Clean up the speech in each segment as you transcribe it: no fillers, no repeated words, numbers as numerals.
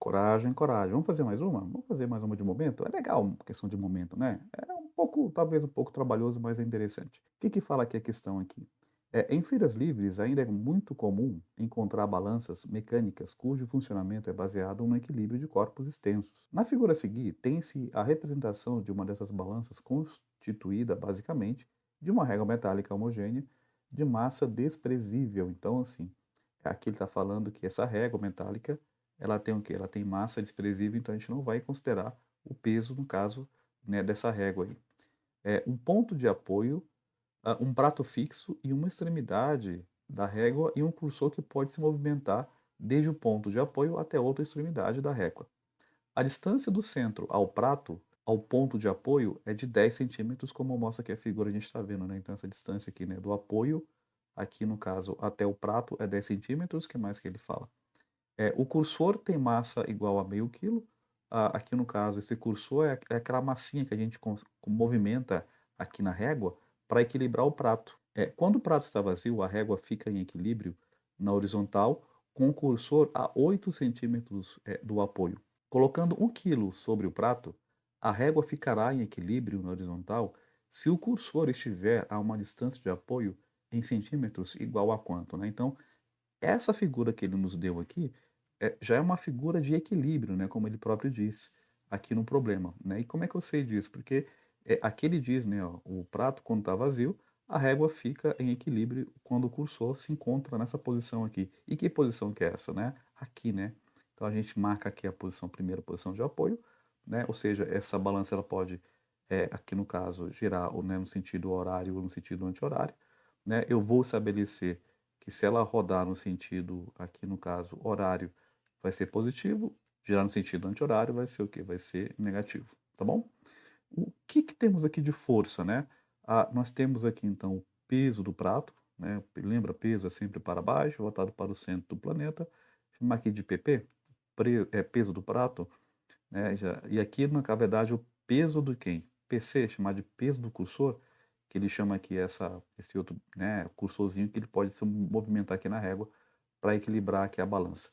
Coragem, coragem. Vamos fazer mais uma? Vamos fazer mais uma de momento? É legal, questão de momento, né? É um pouco, talvez um pouco trabalhoso, mas é interessante. O que que fala aqui a questão aqui? Em feiras livres, ainda é muito comum encontrar balanças mecânicas cujo funcionamento é baseado no equilíbrio de corpos extensos. Na figura a seguir, tem-se a representação de uma dessas balanças constituída, basicamente, de uma régua metálica homogênea de massa desprezível. Então, assim, aqui ele está falando que essa régua metálica ela tem o quê? Ela tem massa desprezível, então a gente não vai considerar o peso, no caso, né, dessa régua aí. Um ponto de apoio, um prato fixo e uma extremidade da régua e um cursor que pode se movimentar desde o ponto de apoio até outra extremidade da régua. A distância do centro ao prato, ao ponto de apoio, é de 10 centímetros, como mostra aqui a figura que a gente está vendo, né? Então essa distância aqui, né, do apoio, aqui no caso até o prato é 10 centímetros, o que mais que ele fala? O cursor tem massa igual a meio quilo. Aqui no caso, esse cursor é aquela massinha que a gente movimenta aqui na régua para equilibrar o prato. Quando o prato está vazio, a régua fica em equilíbrio na horizontal com o cursor a 8 centímetros do apoio. Colocando 1 quilo sobre o prato, a régua ficará em equilíbrio na horizontal se o cursor estiver a uma distância de apoio em centímetros igual a quanto, né? Então, essa figura que ele nos deu aqui, já é uma figura de equilíbrio, né, como ele próprio diz aqui no problema, né. E como é que eu sei disso? Porque, aqui ele diz, né, ó, o prato quando está vazio, a régua fica em equilíbrio quando o cursor se encontra nessa posição aqui. E que posição que é essa, né? Aqui, né. Então a gente marca aqui a posição primeira posição de apoio, né, ou seja, essa balança ela pode, aqui no caso, girar ou, né, no sentido horário ou no sentido anti-horário, né. Eu vou estabelecer que se ela rodar no sentido, aqui no caso, horário, vai ser positivo, girar no sentido anti-horário vai ser o quê? Vai ser negativo, tá bom? O que que temos aqui de força, né? Nós temos aqui então o peso do prato, né? Lembra, peso é sempre para baixo, voltado para o centro do planeta. Chamar aqui de PP, peso do prato, né? E aqui, na verdade, o peso do quem? PC, chamar de peso do cursor, que ele chama aqui esse outro, né, cursorzinho que ele pode se movimentar aqui na régua para equilibrar aqui a balança.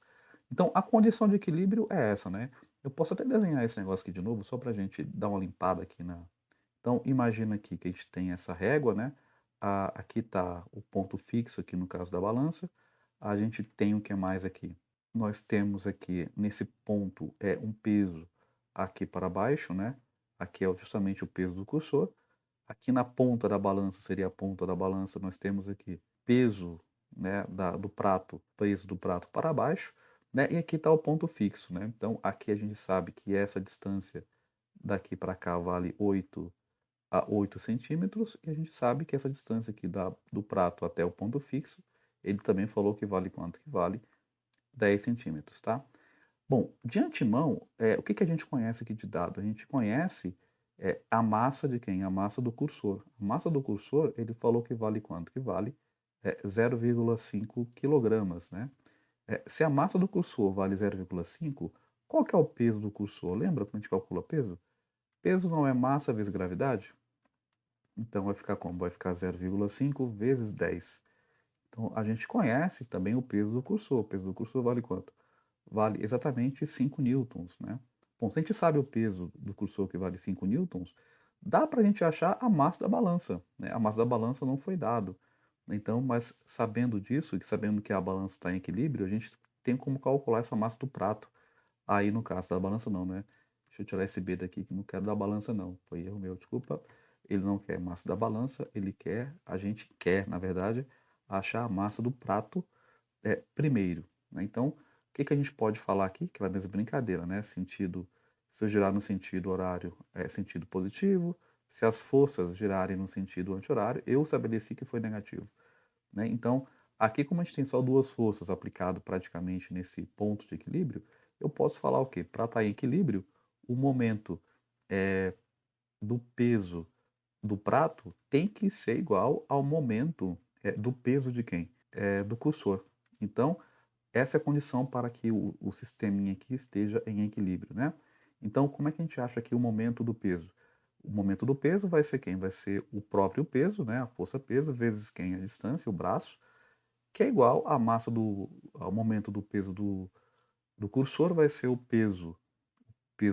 Então, a condição de equilíbrio é essa, né? Eu posso até desenhar esse negócio aqui de novo, só para a gente dar uma limpada aqui na. Então, imagina aqui que a gente tem essa régua, né? Aqui está o ponto fixo aqui no caso da balança. A gente tem o que mais aqui? Nós temos aqui nesse ponto um peso aqui para baixo, né? Aqui é justamente o peso do cursor. Aqui na ponta da balança, seria a ponta da balança, nós temos aqui peso, né, do prato, peso do prato para baixo, né, e aqui está o ponto fixo, né. Então aqui a gente sabe que essa distância daqui para cá vale 8 a 8 centímetros, e a gente sabe que essa distância aqui do prato até o ponto fixo, ele também falou que vale quanto? Que vale 10 centímetros, tá? Bom, de antemão, o que que a gente conhece aqui de dado? A gente conhece, a massa de quem? A massa do cursor. A massa do cursor, ele falou que vale quanto? Que vale, 0,5 quilogramas, né. Se a massa do cursor vale 0,5, qual que é o peso do cursor? Lembra como a gente calcula peso? Peso não é massa vezes gravidade? Então vai ficar como? Vai ficar 0,5 vezes 10. Então a gente conhece também o peso do cursor. O peso do cursor vale quanto? Vale exatamente 5 newtons, né. Bom, se a gente sabe o peso do cursor que vale 5 newtons, dá para a gente achar a massa da balança, né. A massa da balança não foi dado. Então, mas sabendo disso e sabendo que a balança está em equilíbrio, a gente tem como calcular essa massa do prato. Aí no caso da balança não, né. Deixa eu tirar esse B daqui que não quero da balança não, foi erro meu, desculpa. Ele não quer massa da balança, ele quer a gente quer, na verdade, achar a massa do prato, primeiro, né. Então, o que que a gente pode falar aqui? Aquela mesma brincadeira, né, se eu girar no sentido horário, é sentido positivo, se as forças girarem no sentido anti-horário, eu estabeleci que foi negativo, né. Então, aqui como a gente tem só 2 forças aplicado praticamente nesse ponto de equilíbrio, eu posso falar o quê? Para estar em equilíbrio, o momento, eh, do peso do prato tem que ser igual ao momento, do peso de quem? Do cursor. Então, essa é a condição para que o sisteminha aqui esteja em equilíbrio, né. Então, como é que a gente acha aqui o momento do peso? O momento do peso vai ser quem? Vai ser o próprio peso, né, a força peso, vezes quem? A distância, o braço, que é igual à massa ao momento do peso do cursor vai ser o peso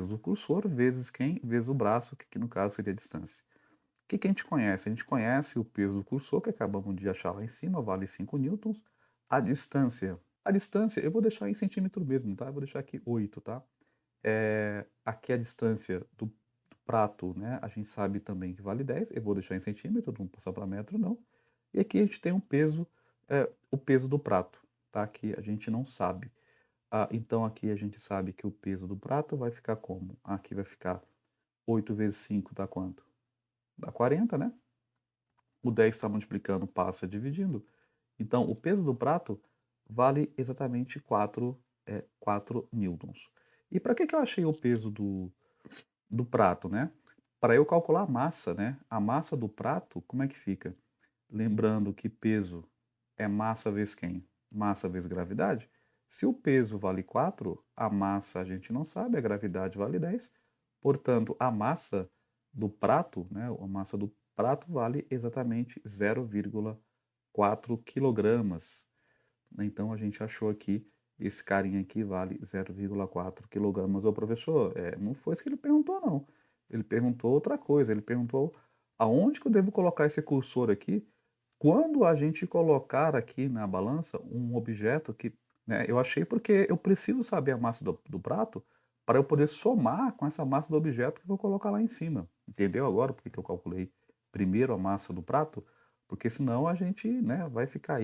do cursor vezes quem? Vezes o braço, que aqui no caso seria a distância. O que que a gente conhece? A gente conhece o peso do cursor, que acabamos de achar lá em cima, vale 5 newtons. A distância. A distância, eu vou deixar em centímetro mesmo, tá? Eu vou deixar aqui 8, tá? Aqui a distância do prato, né? A gente sabe também que vale 10. Eu vou deixar em centímetro, não vou passar para metro, não. E aqui a gente tem um peso, o peso do prato, tá? Que a gente não sabe. Então aqui a gente sabe que o peso do prato vai ficar como? Aqui vai ficar 8 vezes 5 dá quanto? Dá 40, né? O 10 está multiplicando, passa dividindo. Então, o peso do prato vale exatamente 4 newtons. E para que que eu achei o peso do prato, né? Para eu calcular a massa, né? A massa do prato, como é que fica? Lembrando que peso é massa vezes quem? Massa vezes gravidade. Se o peso vale 4, a massa a gente não sabe, a gravidade vale 10. Portanto, a massa do prato, né, a massa do prato vale exatamente 0,4 quilogramas. Então, a gente achou aqui, esse carinha aqui vale 0,4 quilogramas. Ô, professor, não foi isso que ele perguntou, não. Ele perguntou outra coisa. Ele perguntou aonde que eu devo colocar esse cursor aqui quando a gente colocar aqui na balança um objeto que, né, eu achei porque eu preciso saber a massa do prato para eu poder somar com essa massa do objeto que eu vou colocar lá em cima. Entendeu agora por que que eu calculei primeiro a massa do prato? Porque senão a gente, né, vai ficar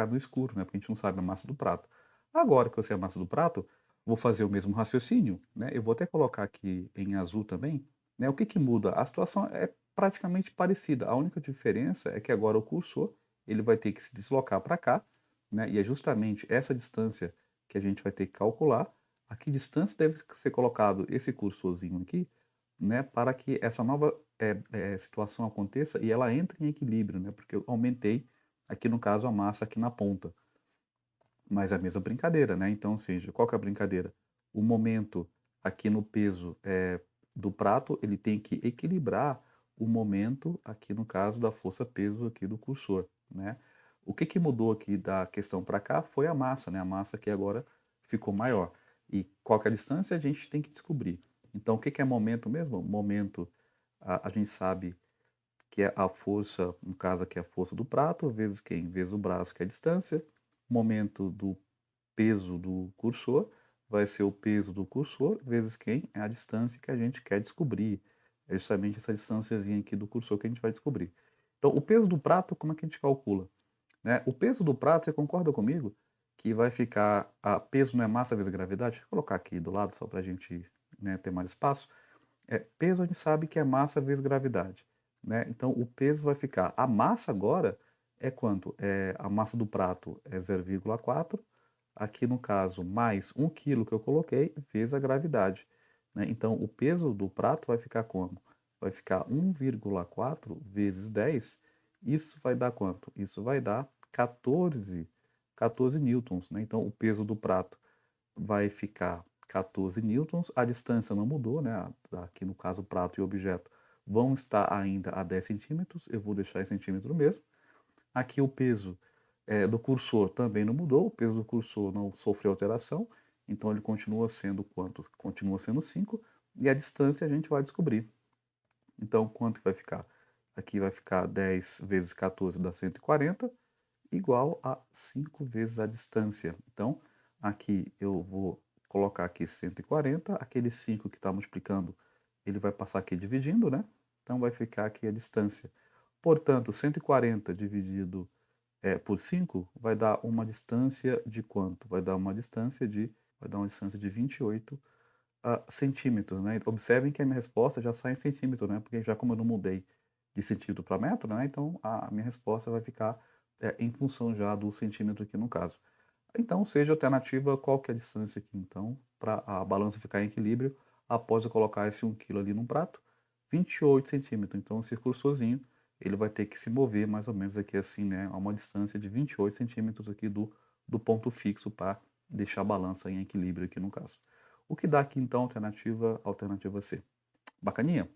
no escuro, né, porque a gente não sabe a massa do prato. Agora que eu sei a massa do prato, vou fazer o mesmo raciocínio, né, eu vou até colocar aqui em azul também, né, o que que muda? A situação é praticamente parecida, a única diferença é que agora o cursor, ele vai ter que se deslocar para cá, né, e é justamente essa distância que a gente vai ter que calcular, a que distância deve ser colocado esse cursorzinho aqui, né, para que essa nova situação aconteça e ela entre em equilíbrio, né, porque eu aumentei aqui no caso a massa aqui na ponta. Mas é a mesma brincadeira, né? Então, ou seja, qual que é a brincadeira? O momento aqui no peso do prato, ele tem que equilibrar o momento aqui no caso da força-peso aqui do cursor, né? O que que mudou aqui da questão para cá foi a massa, né? A massa que agora ficou maior. E qual que é a distância? A gente tem que descobrir. Então, o que que é momento mesmo? Momento, a gente sabe que é a força, no caso aqui a força do prato, vezes quem? Vezes o braço, que é a distância. Momento do peso do cursor vai ser o peso do cursor, vezes quem? É a distância que a gente quer descobrir. É justamente essa distânciazinha aqui do cursor que a gente vai descobrir. Então, o peso do prato, como é que a gente calcula? Né? O peso do prato, você concorda comigo? Que vai ficar, peso não é massa vezes gravidade? Deixa eu colocar aqui do lado, só para a gente, né, ter mais espaço. Peso a gente sabe que é massa vezes gravidade, né? Então o peso vai ficar. A massa agora é quanto? A massa do prato é 0,4. Aqui no caso, mais 1 quilo que eu coloquei, vezes a gravidade, né? Então o peso do prato vai ficar como? Vai ficar 1,4 vezes 10. Isso vai dar quanto? Isso vai dar 14 newtons, né? Então o peso do prato vai ficar 14 newtons. A distância não mudou, né? Aqui no caso, o prato e o objeto vão estar ainda a 10 centímetros. Eu vou deixar em centímetro mesmo. Aqui o peso do cursor também não mudou. O peso do cursor não sofreu alteração. Então ele continua sendo quanto? Continua sendo 5. E a distância a gente vai descobrir. Então quanto vai ficar? Aqui vai ficar 10 vezes 14 dá 140, igual a 5 vezes a distância. Então, aqui eu vou colocar aqui 140, aquele 5 que está multiplicando, ele vai passar aqui dividindo, né? Então, vai ficar aqui a distância. Portanto, 140 dividido por 5 vai dar uma distância de quanto? Vai dar uma distância de 28 centímetros, né? Observem que a minha resposta já sai em centímetro, né? Porque já como eu não mudei de centímetro para metro, né? Então a minha resposta vai ficar em função já do centímetro aqui no caso. Então, seja a alternativa, qual que é a distância aqui, então, para a balança ficar em equilíbrio após eu colocar esse 1 quilo ali num prato? 28 centímetros. Então, o circursorzinho, ele vai ter que se mover mais ou menos aqui assim, né? A uma distância de 28 centímetros aqui do ponto fixo para deixar a balança em equilíbrio aqui no caso. O que dá aqui, então, alternativa C. Bacaninha?